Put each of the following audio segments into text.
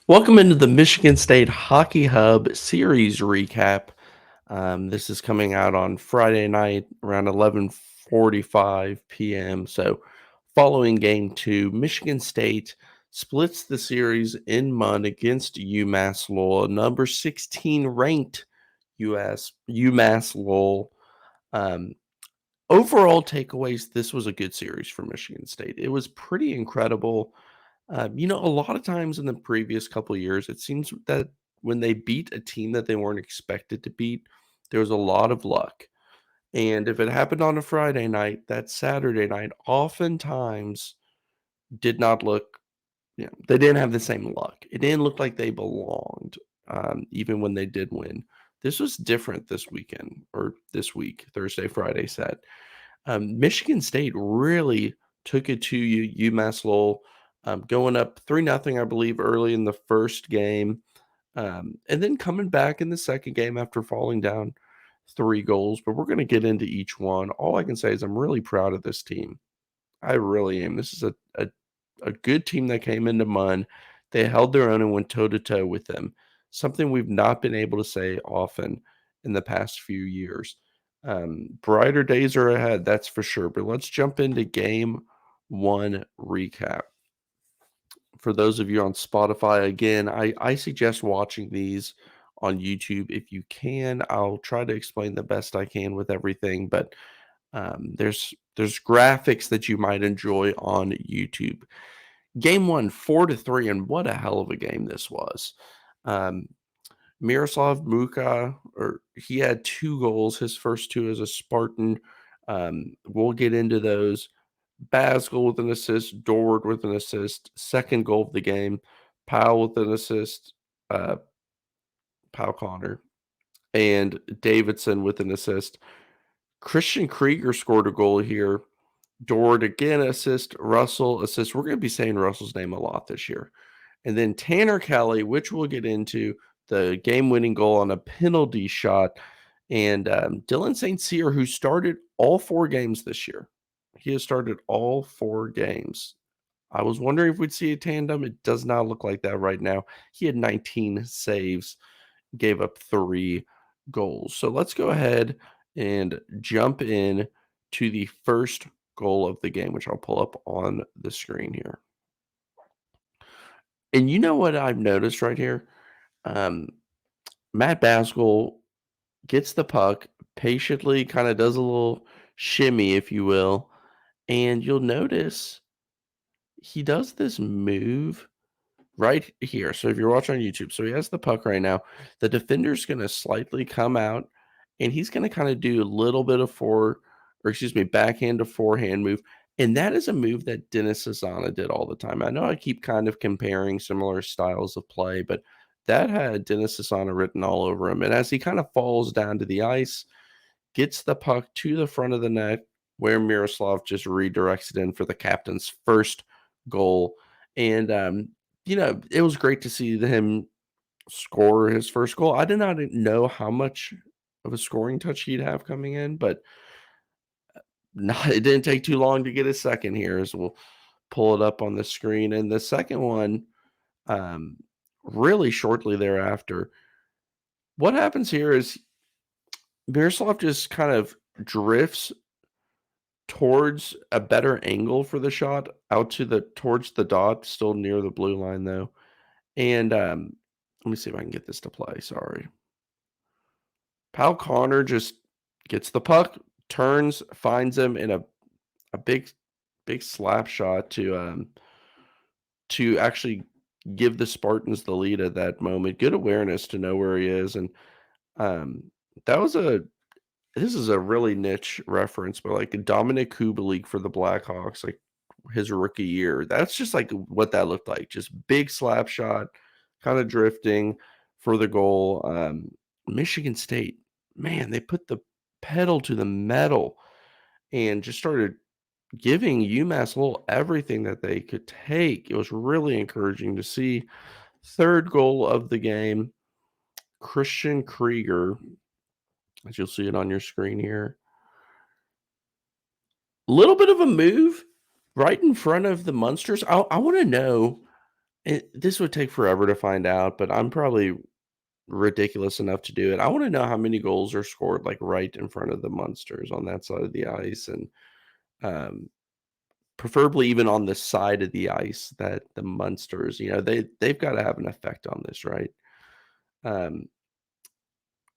Welcome into the Michigan State Hockey Hub series recap. This is coming out on Friday night around 11:45 p.m. So, following game two, Michigan State splits the series in mud against UMass Lowell, number 16 ranked UMass Lowell. Um, Overall takeaways, this was a good series for Michigan State. It was pretty incredible. A lot of times in the previous couple of years, it seems that when they beat a team that they weren't expected to beat, there was a lot of luck. And if it happened on a Friday night, that Saturday night oftentimes did not look, they didn't have the same luck. It didn't look like they belonged, even when they did win. This was different this weekend or this week, Thursday, Friday set. Michigan State really took it to UMass Lowell, going up 3-0, I believe, early in the first game, and then coming back in the second game after falling down 3 goals. But we're going to get into each one. All I can say is I'm really proud of this team. I really am. This is a good team that came into Munn. They held their own and went toe to toe with them. Something we've not been able to say often in the past few years. Brighter days are ahead, that's for sure. But let's jump into game one recap. For those of you on Spotify, again, I suggest watching these on YouTube if you can. I'll try to explain the best I can with everything, but there's graphics that you might enjoy on YouTube. Game one, 4-3, and what a hell of a game this was. Um, Miroslav Muka, or he had 2 goals, his first two as a Spartan. We'll get into those. BASGALL with an assist, Dorward with an assist, second goal of the game. Powell with an assist, uh, Powell Connor, and Davidson with an assist. Christian Krieger scored a goal here. Dort again assist, Russell assist. We're going to be saying Russell's name a lot this year. And then Tanner Kelly, which we'll get into, the game-winning goal on a penalty shot. And Dylan St. Cyr, who started all 4 games this year. He has started all 4 games. I was wondering if we'd see a tandem. It does not look like that right now. He had 19 saves, gave up 3 goals. So let's go ahead and jump in to the first goal of the game, which I'll pull up on the screen here. And you know what I've noticed right here? Um, Matt BASGALL gets the puck, patiently kind of does a little shimmy, if you will, and you'll notice he does this move right here. So if you're watching on YouTube, so he has the puck right now. The defender's going to slightly come out, and he's going to kind of do a little bit of backhand to forehand move. And that is a move that Dennis Cesana did all the time. I know I keep kind of comparing similar styles of play, but that had Dennis Cesana written all over him. And as he kind of falls down to the ice, gets the puck to the front of the net, where Miroslav just redirects it in for the captain's first goal. And it was great to see him score his first goal. I did not know how much of a scoring touch he'd have coming in, but it didn't take too long to get his second here, as we'll pull it up on the screen. And the second one, um, really shortly thereafter. What happens here is Miroslav just kind of drifts towards a better angle for the shot, out towards the dot, still near the blue line though. And let me see if I can get this to play. Sorry. Powell Connor just gets the puck, turns, finds him in a big slap shot to actually give the Spartans the lead at that moment. Good awareness to know where he is. And um that was this is a really niche reference, but like Dominic Kubalik for the Blackhawks, like his rookie year. That's just like what that looked like. Just big slap shot, kind of drifting for the goal. Michigan State, man, they put the pedal to the metal and just started giving UMass Lowell everything that they could take. It was really encouraging to see. Third goal of the game, Christian Krieger, as you'll see it on your screen here. Little bit of a move right in front of the Munsters. I want to know this would take forever to find out, but I'm probably ridiculous enough to do it. I want to know how many goals are scored like right in front of the Munsters on that side of the ice, and um, preferably even on the side of the ice that the Munsters, they've got to have an effect on this, right? Um,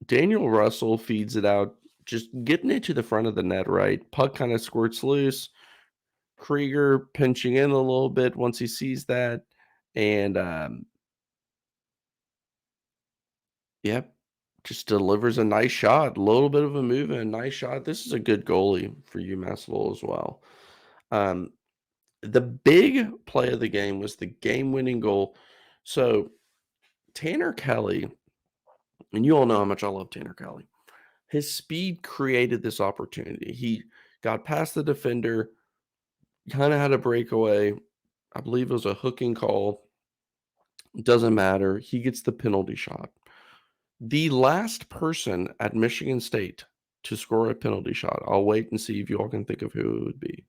Daniel Russell feeds it out, just getting it to the front of the net, right? Puck kind of squirts loose. Krieger pinching in a little bit once he sees that, and yep, just delivers a nice shot, a little bit of a move and a nice shot. This is a good goalie for UMass Lowell as well. Um, the big play of the game was the game-winning goal. So Tanner Kelly, and you all know how much I love Tanner Kelly. His speed created this opportunity. He got past the defender, kind of had a breakaway. I believe it was a hooking call. Doesn't matter. He gets the penalty shot. The last person at Michigan State to score a penalty shot, I'll wait and see if you all can think of who it would be.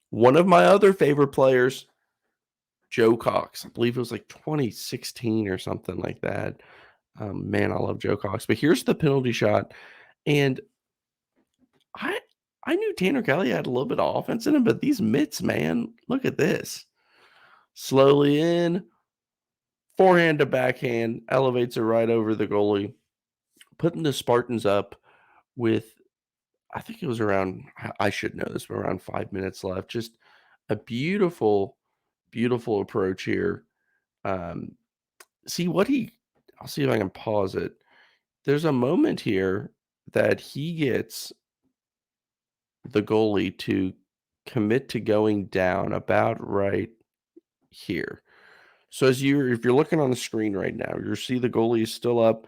One of my other favorite players, Joe Cox. I believe it was like 2016 or something like that. Man, I love Joe Cox. But here's the penalty shot, and I I knew Tanner Kelly had a little bit of offense in him, but these mitts, man, look at this. Slowly in, forehand to backhand, elevates it right over the goalie, putting the Spartans up with, I think it was around, I should know this, but around 5 minutes left. Just a beautiful, beautiful approach here. Um, see what he, I'll see if I can pause it. There's a moment here that he gets the goalie to commit to going down about right here. So if you're looking on the screen right now, you see the goalie is still up.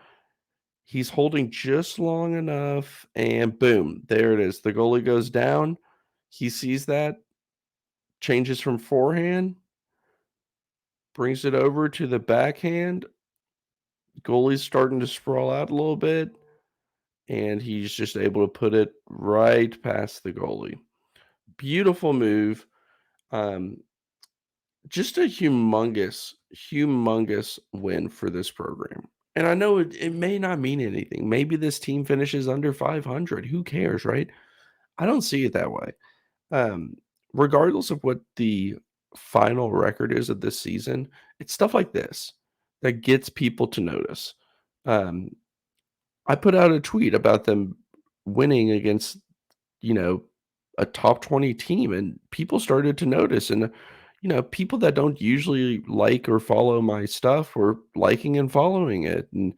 He's holding just long enough, and boom, there it is. The goalie goes down. He sees that, changes from forehand, brings it over to the backhand. Goalie's starting to sprawl out a little bit, and he's just able to put it right past the goalie. Beautiful move. Um, just a humongous, humongous win for this program. And I know it may not mean anything. Maybe this team finishes under 500. Who cares, right? I don't see it that way. Um, Regardless of what the final record is of this season, it's stuff like this that gets people to notice. Um, I put out a tweet about them winning against, you know, a top 20 team, and people started to notice. And, people that don't usually like or follow my stuff were liking and following it. And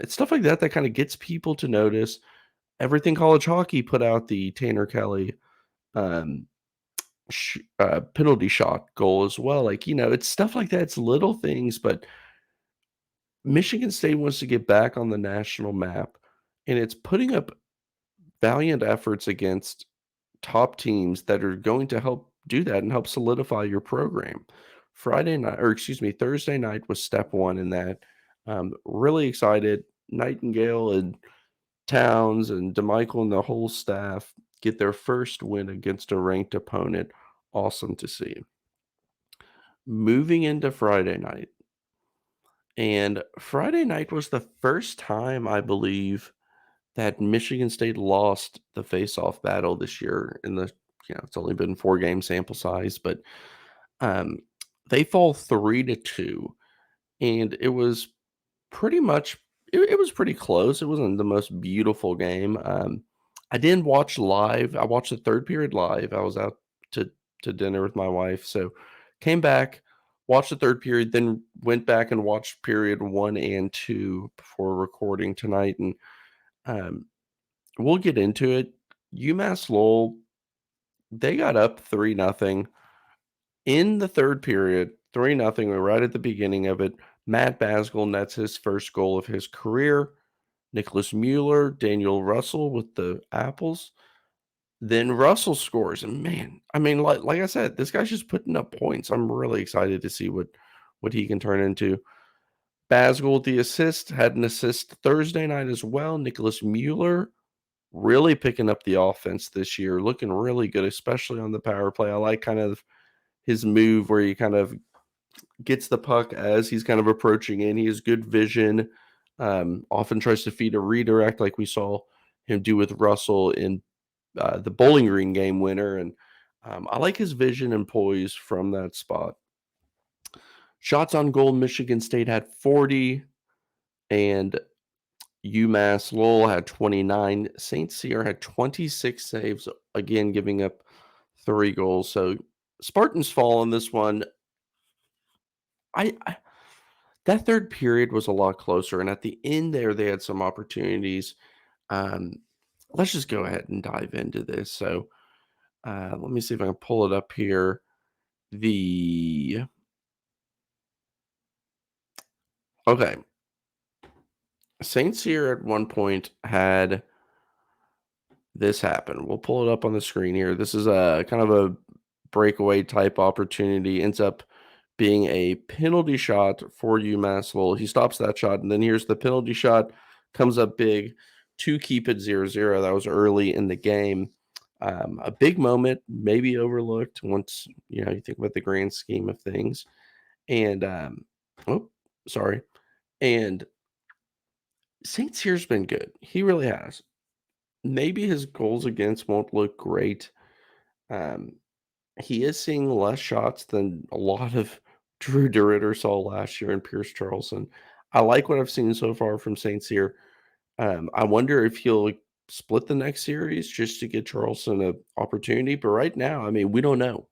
it's stuff like that that kind of gets people to notice. Everything College Hockey put out the Tanner Kelly um, penalty shot goal as well. Like, it's stuff like that. It's little things, but Michigan State wants to get back on the national map, and it's putting up valiant efforts against top teams that are going to help do that and help solidify your program. Thursday night was step one in that. Really excited. Nightingale and Towns and DeMichael and the whole staff get their first win against a ranked opponent. Awesome to see. Moving into Friday night. And Friday night was the first time, I believe, that Michigan State lost the face-off battle this year it's only been 4-game sample size, but um, they fall 3-2, and it was pretty much it was pretty close. It wasn't the most beautiful game. I didn't watch live. I watched the third period live. I was out to dinner with my wife, so came back, watched the third period, then went back and watched period 1 and 2 before recording tonight, and um, we'll get into it. UMass Lowell, they got up 3-0 in the third period, 3-0. We're right at the beginning of it. Matt BASGALL nets his first goal of his career. Nicholas Mueller, Daniel Russell with the apples. Then Russell scores, and man, I mean, like I said, this guy's just putting up points. I'm really excited to see what he can turn into. BASGALL, the assist, had an assist Thursday night as well. Nicholas Mueller really picking up the offense this year, looking really good, especially on the power play. I like kind of his move where he kind of gets the puck as he's kind of approaching in. He has good vision, often tries to feed a redirect like we saw him do with Russell in the Bowling Green game winner. And I like his vision and poise from that spot. Shots on goal, Michigan State had 40, and UMass Lowell had 29. St. Cyr had 26 saves, again, giving up 3 goals. So Spartans fall on this one. I that third period was a lot closer, and at the end there, they had some opportunities. Um, let's just go ahead and dive into this. So let me see if I can pull it up here. The Okay, St. Cyr at one point had this happen. We'll pull it up on the screen here. This is a kind of a breakaway type opportunity. Ends up being a penalty shot for UMass Lowell. He stops that shot, and then here's the penalty shot. Comes up big to keep it 0-0. That was early in the game. A big moment, maybe overlooked once you think about the grand scheme of things. And oh, sorry. And St. Cyr's been good. He really has. Maybe his goals against won't look great. Um, he is seeing less shots than a lot of Drew DeRitter saw last year and Pierce Charleston. I like what I've seen so far from St. Cyr. I wonder if he'll split the next series just to get Charleston an opportunity. But right now, I mean, we don't know.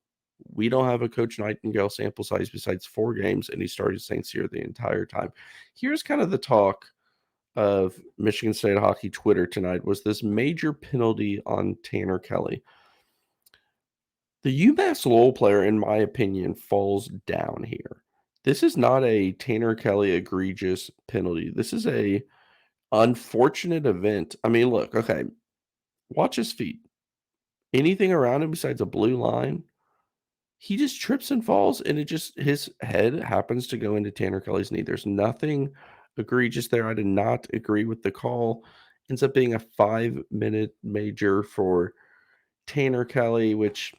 We don't have a Coach Nightingale sample size besides 4 games, and he started St. Cyr the entire time. Here's kind of the talk of Michigan State hockey Twitter tonight was this major penalty on Tanner Kelly. The UMass Lowell player, in my opinion, falls down here. This is not a Tanner Kelly egregious penalty. This is a unfortunate event. I mean, look, okay, watch his feet. Anything around him besides a blue line, he just trips and falls, and his head happens to go into Tanner Kelly's knee. There's nothing egregious there. I did not agree with the call. Ends up being a 5-minute major for Tanner Kelly, which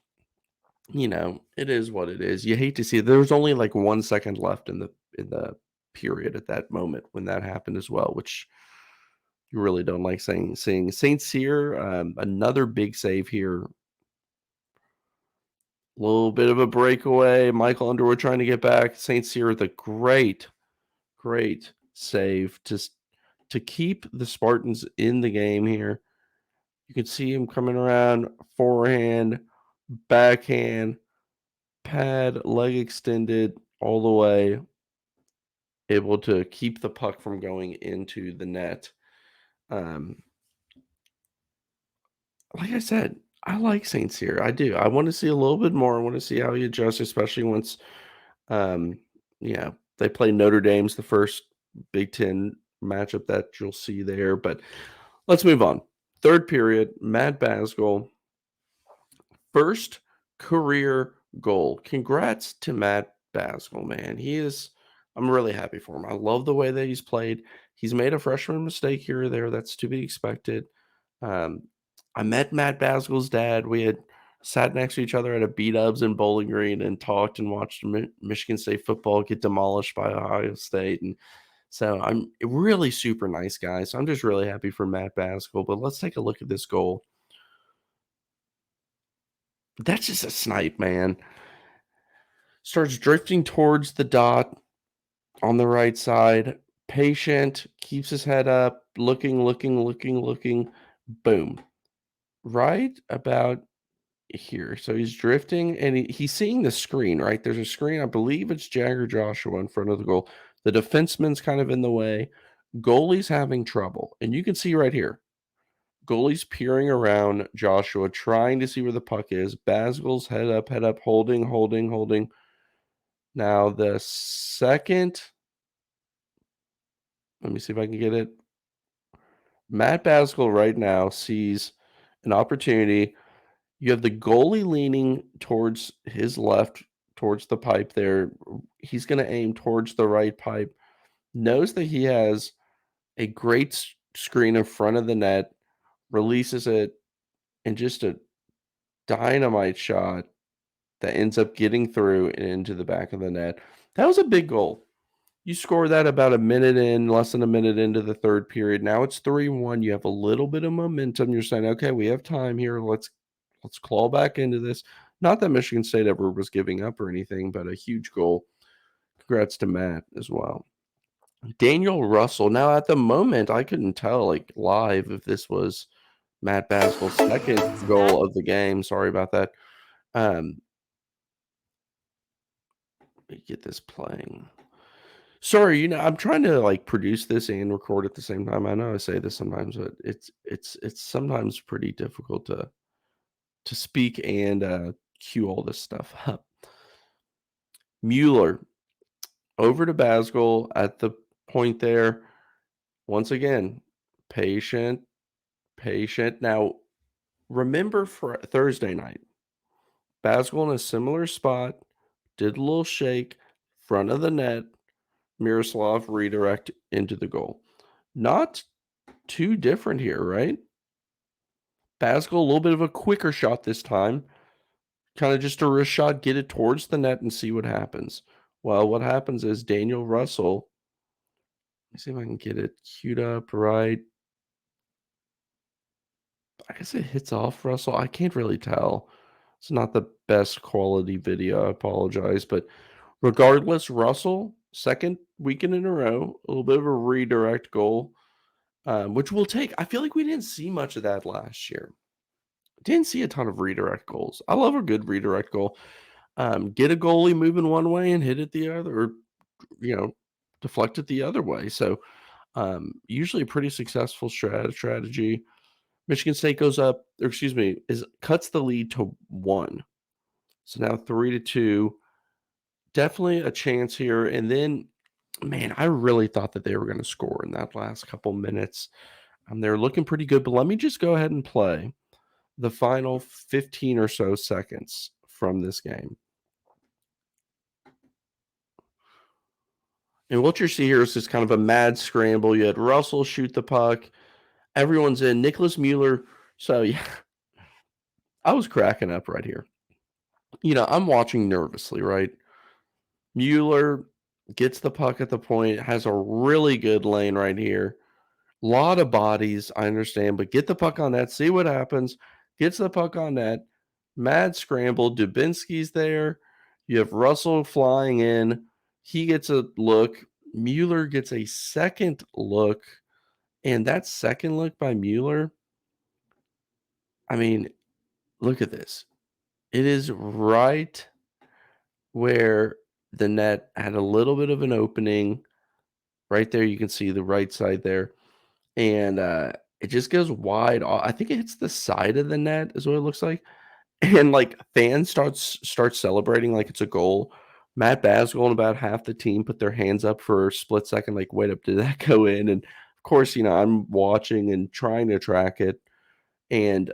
it is what it is. You hate to see it. There was only like 1 second left in the period at that moment when that happened as well, which you really don't like seeing. St. Cyr, another big save here. A little bit of a breakaway. Michael Underwood trying to get back. St. Cyr with a great save to keep the Spartans in the game here. You can see him coming around, forehand, backhand, pad, leg extended all the way, able to keep the puck from going into the net. Um, like I said, I like St. Cyr. I do. I want to see a little bit more. I want to see how he adjusts, especially once, um, they play Notre Dame's the first Big Ten matchup that you'll see there. But let's move on. Third period, Matt Basgall, first career goal. Congrats to Matt Basgall, man. I'm really happy for him. I love the way that he's played. He's made a freshman mistake here or there. That's to be expected. Um, I met Matt Basgall's dad. We had sat next to each other at a B-Dubs in Bowling Green and talked and watched Michigan State football get demolished by Ohio State. And so I'm really super nice guy. So I'm just really happy for Matt Basgall. But let's take a look at this goal. That's just a snipe, man. Starts drifting towards the dot on the right side. Patient, keeps his head up, looking. Boom. Right about here. So he's drifting and he's seeing the screen, right? There's a screen. I believe it's Jagger Joshua in front of the goal. The defenseman's kind of in the way. Goalie's having trouble. And you can see right here. Goalie's peering around Joshua, trying to see where the puck is. Basgall's head up, holding. Now the second, let me see if I can get it. Matt Basgall right now sees an opportunity. You have the goalie leaning towards his left, towards the pipe there. He's going to aim towards the right pipe. Knows that he has a great screen in front of the net, releases it, and just a dynamite shot that ends up getting through and into the back of the net. That was a big goal. You score that about a minute in, less than a minute into the third period. Now it's 3-1. You have a little bit of momentum. You're saying, okay, we have time here. Let's claw back into this. Not that Michigan State ever was giving up or anything, but a huge goal. Congrats to Matt as well. Daniel Russell. Now, at the moment, I couldn't tell like live if this was Matt Basgall's second goal of the game. Sorry about that. Um, Let me get this playing. Sorry, I'm trying to like produce this and record at the same time. I know I say this sometimes, but it's sometimes pretty difficult to speak and cue all this stuff up. Mueller over to Basgall at the point there. Once again, patient, patient. Now, remember for Thursday night, Basgall in a similar spot, did a little shake, front of the net, Miroslav redirect into the goal. Not too different here, right? Basgall, a little bit of a quicker shot this time. Kind of just a wrist shot, get it towards the net and see what happens. Well, what happens is Daniel Russell, let me see if I can get it queued up right. I guess it hits off Russell. I can't really tell. It's not the best quality video. I apologize. But regardless, Russell, second weekend in a row, a little bit of a redirect goal, which we'll take. I feel like we didn't see much of that last year. Didn't see a ton of redirect goals. I love a good redirect goal. Get a goalie moving one way and hit it the other, or you know, deflect it the other way. So usually a pretty successful strategy. Michigan State goes up, or excuse me, is cuts the lead to 1. So now 3-2. Definitely a chance here. And then, man, I really thought that they were going to score in that last couple minutes. They're looking pretty good, but let me just go ahead and play the final 15 or so seconds from this game. And what you see here is just kind of a mad scramble. You had Russell shoot the puck. Everyone's in. Nicholas Mueller. So, yeah, I was cracking up right here. I'm watching nervously, right? Mueller gets the puck at the point, has a really good lane right here. Lot of bodies, I understand, but get the puck on net, see what happens. Gets the puck on net. Mad scramble. Dubinsky's there. You have Russell flying in. He gets a look. Mueller gets a second look. And that second look by Mueller, I mean, look at this. It is right where the net had a little bit of an opening. Right there, you can see the right side there. And it just goes wide. I think it hits the side of the net, is what it looks like. And like fans start celebrating like it's a goal. Matt Basgall and about half the team put their hands up for a split second, like, wait up, did that go in? And of course, I'm watching and trying to track it. And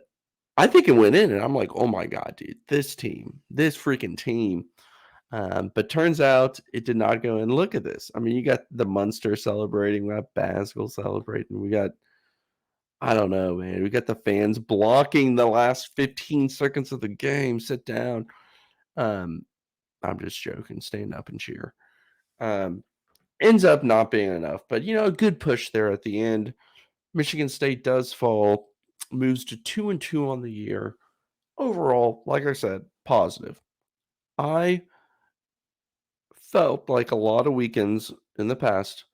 I think it went in, and I'm like, oh my God, dude, this freaking team. But turns out it did not go in. Look at this. I mean, you got the Munster celebrating, we got Basgall celebrating, we got, I don't know, man. We got the fans blocking the last 15 seconds of the game. Sit down. Um, I'm just joking. Stand up and cheer. Um, Ends up not being enough, but a good push there at the end. Michigan State does fall, moves to 2-2 on the year. Overall, like I said, positive. I felt like a lot of weekends in the past,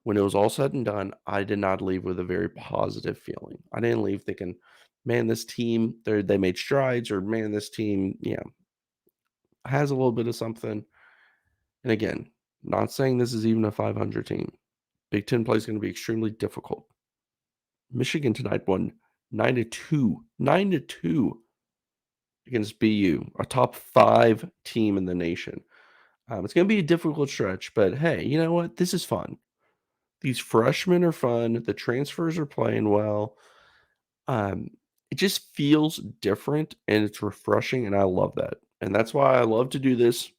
when it was all said and done, I did not leave with a very positive feeling. I didn't leave thinking, man, this team, they made strides, or man, this team, has a little bit of something. And again, not saying this is even a 500 team. Big Ten play is going to be extremely difficult. Michigan tonight won 9-2, 9-2 against BU, a top 5 team in the nation. It's going to be a difficult stretch, but hey, you know what? This is fun. These freshmen are fun. The transfers are playing well. Um, it just feels different and it's refreshing, and I love that. And that's why I love to do this.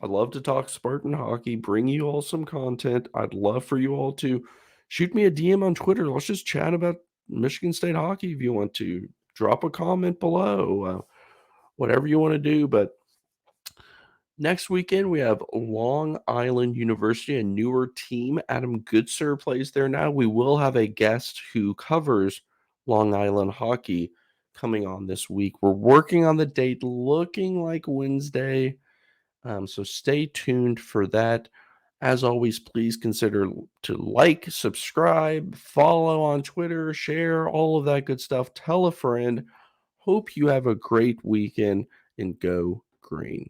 I love to talk Spartan hockey, bring you all some content. I'd love for you all to shoot me a DM on Twitter. Let's just chat about Michigan State hockey if you want to. Drop a comment below, whatever you want to do. But Next weekend, we have Long Island University, a newer team. Adam Goodsir plays there now. We will have a guest who covers Long Island hockey coming on this week. We're working on the date, looking like Wednesday. So stay tuned for that. As always, please consider to like, subscribe, follow on Twitter, share, all of that good stuff. Tell a friend. Hope you have a great weekend and go green.